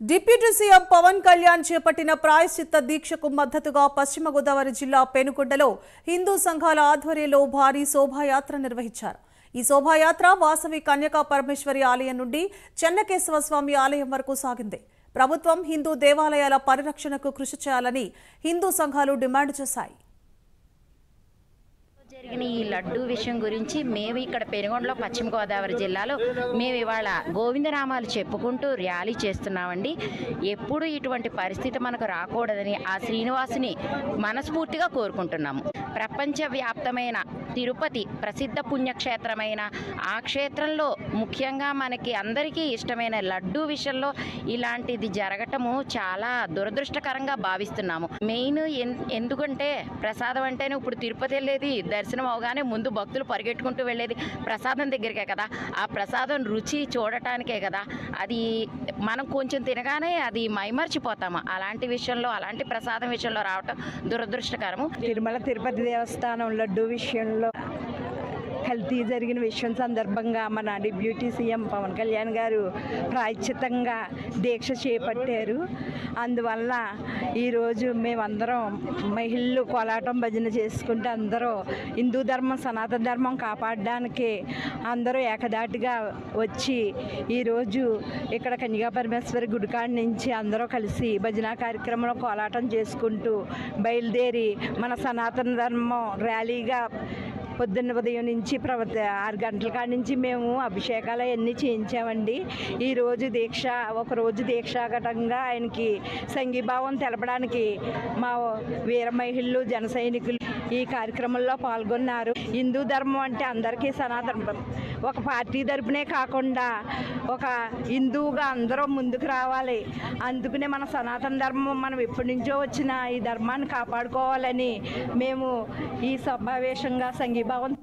Deputy CM Pawan Kalyan చేపట్టిన ప్రాయశ్చిత్త దీక్షకు మద్దతుగా పశ్చిమ గోదావరి జిల్లా పెనుకొండలో హిందూ సంఘాల ఆధ్వర్యంలో భారీ శోభాయాత్ర నిర్వహించారు. ఈ శోభాయాత్ర వాసవి కన్యకా పరమేశ్వరి ఆలయం నుండి చెన్నకేశవ స్వామి ఆలయం వరకు సాగింది. ప్రభుత్వం హిందూ దేవాలయాల పరిరక్షణకు కృషి చేయాలని హిందూ సంఘాలు డిమాండ్ చేశాయి. జరిగిన ఈ లడ్డూ విషయం గురించి మేము ఇక్కడ పెనుగొండలో పశ్చిమ గోదావరి జిల్లాలో మేము ఇవాళ గోవిందనామాలు చెప్పుకుంటూ ర్యాలీ చేస్తున్నామండి. ఎప్పుడు ఇటువంటి పరిస్థితి మనకు రాకూడదని ఆ శ్రీనివాసుని మనస్ఫూర్తిగా కోరుకుంటున్నాము. ప్రపంచవ్యాప్తమైన తిరుపతి ప్రసిద్ధ పుణ్యక్షేత్రమైన ఆ క్షేత్రంలో ముఖ్యంగా మనకి అందరికీ ఇష్టమైన లడ్డూ విషయంలో ఇలాంటిది జరగటము చాలా దురదృష్టకరంగా భావిస్తున్నాము. మెయిన్ ఎందుకంటే ప్రసాదం అంటేనే ఇప్పుడు తిరుపతి వెళ్ళేది దర్శనం అవగానే ముందు భక్తులు పరిగెట్టుకుంటూ వెళ్ళేది ప్రసాదం దగ్గరికే కదా. ఆ ప్రసాదం రుచి చూడటానికే కదా. అది మనం కొంచెం తినగానే అది మైమర్చిపోతాము. అలాంటి విషయంలో అలాంటి ప్రసాదం విషయంలో రావటం దురదృష్టకరము. తిరుమల తిరుపతి దేవస్థానం లడ్డు విషయంలో కల్తీ జరిగిన విషయం సందర్భంగా మన డిప్యూటీ సీఎం పవన్ కళ్యాణ్ గారు ప్రాయశ్చిత్తంగా దీక్ష చేపట్టారు. అందువల్ల ఈరోజు మేమందరం మహిళలు కోలాటం భజన చేసుకుంటే అందరూ హిందూ ధర్మం సనాతన ధర్మం కాపాడడానికి అందరూ ఏకదాటిగా వచ్చి ఈరోజు ఇక్కడ కన్యకా పరమేశ్వరి గుడికాడ నుంచి అందరూ కలిసి భజన కార్యక్రమంలో కోలాటం చేసుకుంటూ బయలుదేరి మన సనాతన ధర్మం ర్యాలీగా పొద్దున్న ఉదయం నుంచి 6 గంటల కాడ నుంచి మేము అభిషేకాలు అవన్నీ చేయించామండి. ఈరోజు దీక్ష ఒకరోజు దీక్షాఘటంగా ఆయనకి సంఘీభావం తెలపడానికి మా వీర మహిళలు జన సైనికులు ఈ కార్యక్రమంలో పాల్గొన్నారు. హిందూ ధర్మం అంటే అందరికీ సనాతన ఒక పార్టీ తరపునే కాకుండా ఒక హిందువుగా అందరూ ముందుకు రావాలి. అందుకనే మన సనాతన ధర్మం మనం ఎప్పటి నుంచో వచ్చిన ఈ ధర్మాన్ని కాపాడుకోవాలని మేము ఈ సమావేశంగా సంఘీభావం